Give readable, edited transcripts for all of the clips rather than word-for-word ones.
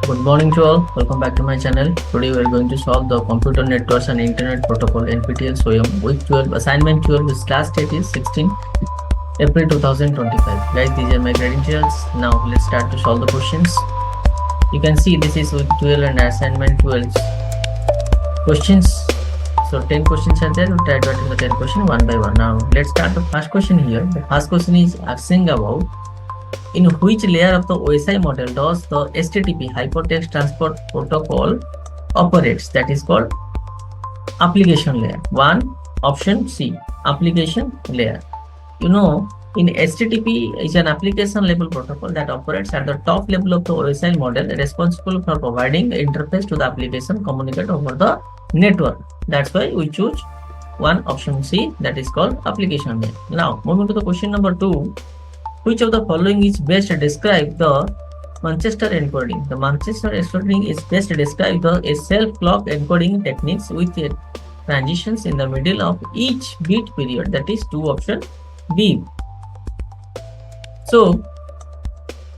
Good morning to all. Welcome back to my channel. Today we are going to solve the Computer Networks and Internet Protocol NPTEL SWAYAM week 12 assignment 12. Its last date is 16 April 2025. Guys, these are my credentials. Now let's start to solve the questions. You can see this is week 12 and assignment 12 questions. So 10 questions are there. We'll try to attend the 10 questions one by one. Now let's start the first question here. The first question is asking about in which layer of the OSI model does the HTTP hypertext transport protocol operates? That is called application layer. 1 option C, application layer. You know, in HTTP is an application level protocol that operates at the top level of the OSI model, responsible for providing the interface to the application communicate over the network. That's why we choose 1 option C, that is called application layer. Now moving to the question number 2. Which of the following is best to describe the Manchester encoding? The Manchester encoding is best to describe the self-clock encoding techniques with transitions in the middle of each bit period. That is 2 option B. So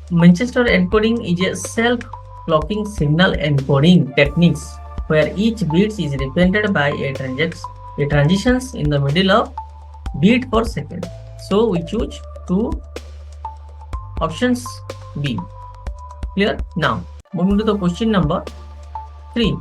Manchester encoding is a self-clocking signal encoding techniques where each bit is represented by a transitions in the middle of beat per second. So we choose 2 options B. Clear? Now moving to the question number 3.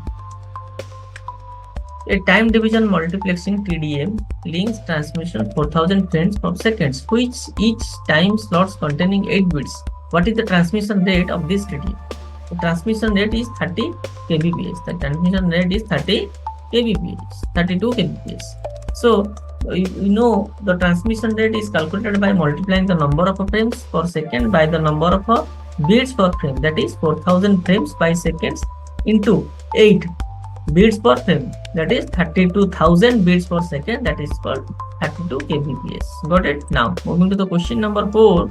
A time division multiplexing TDM links transmission 4000 frames per second, which each time slots containing 8 bits. What is the transmission rate of this TDM? The transmission rate is 30 kbps. The transmission rate is 30 kbps, 32 kbps. So you know the transmission rate is calculated by multiplying the number of frames per second by the number of beats per frame, that is 4000 frames by seconds into 8 beats per frame, that is 32,000 beats per second, that is called 32 kbps. Got it? Now moving to the question number 4.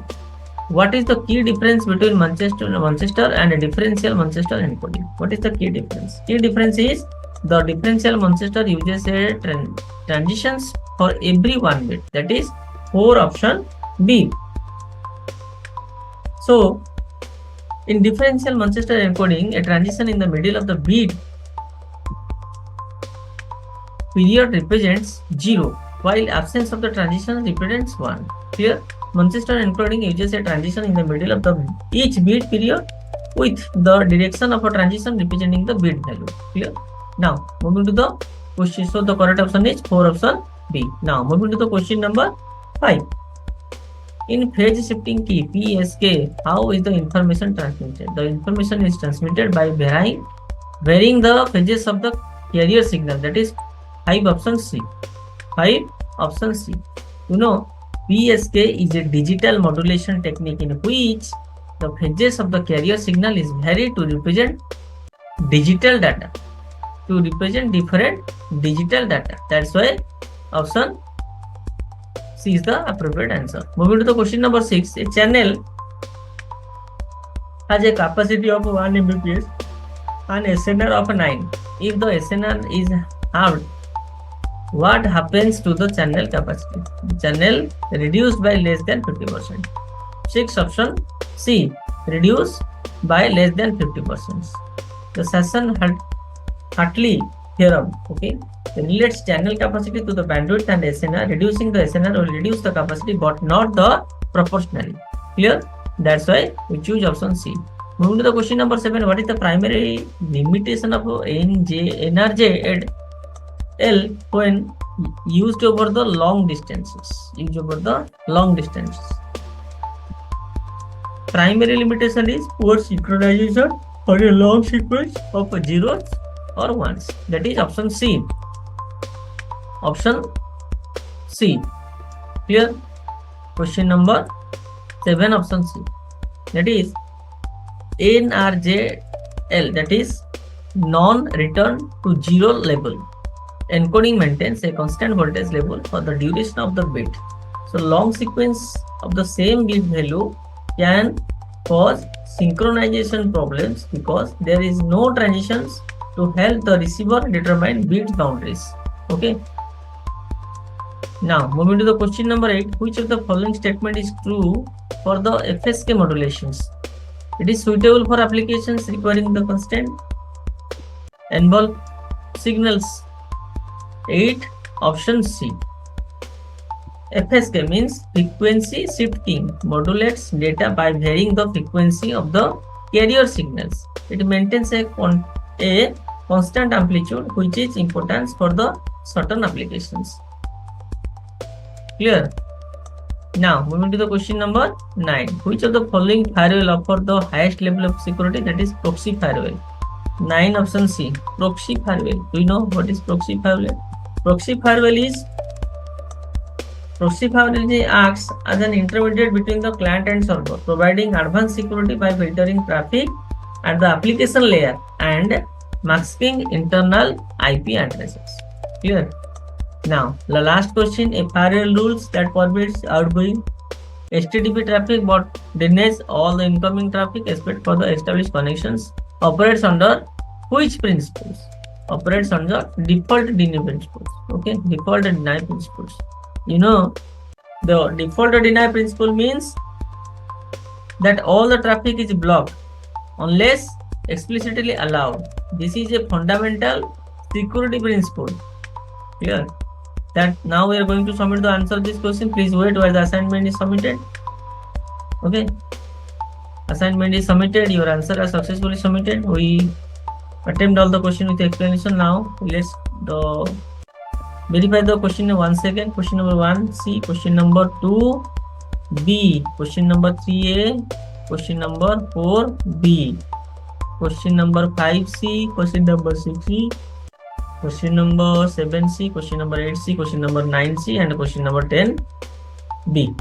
What is the key difference between Manchester and a differential Manchester encoding? What is the key difference? Key difference is the differential Manchester uses a transitions for every 1 bit, that is 4 option B. So in differential Manchester encoding, a transition in the middle of the beat period represents 0, while absence of the transition represents 1. Clear? Manchester encoding uses a transition in the middle of each beat period with the direction of a transition representing the beat value. Clear? Now moving to the question. So the correct option is 4 option B. Now moving to the question number 5. In phase shifting key PSK, how is the information transmitted? The information is transmitted by varying the phases of the carrier signal, that is 5 option C. 5 option C. You know, PSK is a digital modulation technique in which the phases of the carrier signal is varied to represent digital data, to represent different digital data. That's why option C is the appropriate answer. Moving to the question number 6. A channel has a capacity of 1 Mbps and SNR of 9. If the SNR is halved, what happens to the channel capacity? The channel reduced by less than 50%. 6 option C, reduced by less than 50%. The Sasson-Hartley theorem, okay, relates channel capacity to the bandwidth and SNR. Reducing the SNR will reduce the capacity but not the proportionally. Clear? That's why we choose option C. Moving to the question number 7. What is the primary limitation of NRJ at L when used over the long distances? Primary limitation is poor synchronization for a long sequence of zeros or ones. That is option C. Option C. Clear? Question number 7 option C. That is NRJL, that is non-return to zero level. Encoding maintains a constant voltage level for the duration of the bit. So long sequence of the same bit value can cause synchronization problems because there is no transitions to help the receiver determine bit boundaries. Okay. Now moving to the question number 8. Which of the following statement is true for the FSK modulations? It is suitable for applications requiring the constant envelope signals. 8. Option C. FSK means frequency shifting modulates data by varying the frequency of the carrier signals. It maintains a constant amplitude, which is important for the certain applications. Clear? Now moving to the question number 9. Which of the following firewall offer the highest level of security? That is proxy firewall. 9 option C. Proxy firewall. Do you know what is proxy firewall? Proxy firewall acts as an intermediate between the client and server, providing advanced security by filtering traffic at the application layer and masking internal IP addresses. Clear? Now, the last question, a firewall rules that forbids outgoing HTTP traffic but denies all the incoming traffic except for the established connections. Operates under which principles? Operates under default deny principles. Okay, default deny principles. You know, the default deny principle means that all the traffic is blocked unless explicitly allowed. This is a fundamental security principle. Clear? That now we are going to submit the answer of this question. Please wait while the assignment is submitted. Okay, assignment is submitted. Your answer is successfully submitted. We attempt all the question with explanation. Now let's verify the question once again. Question number 1 C, question number 2 B, question number 3A, question number 4 B, question number 5 C, question number 6 C, question number 7 C, question number 8 C, question number 9 C, and question number 10 B.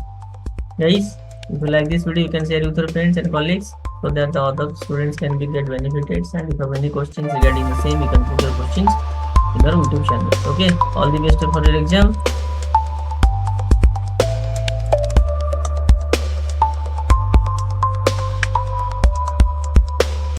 Guys, if you like this video, you can share with your friends and colleagues so that the other students can get benefited. And if you have any questions regarding the same, you can put your questions in our YouTube channel. Okay, all the best for your exam.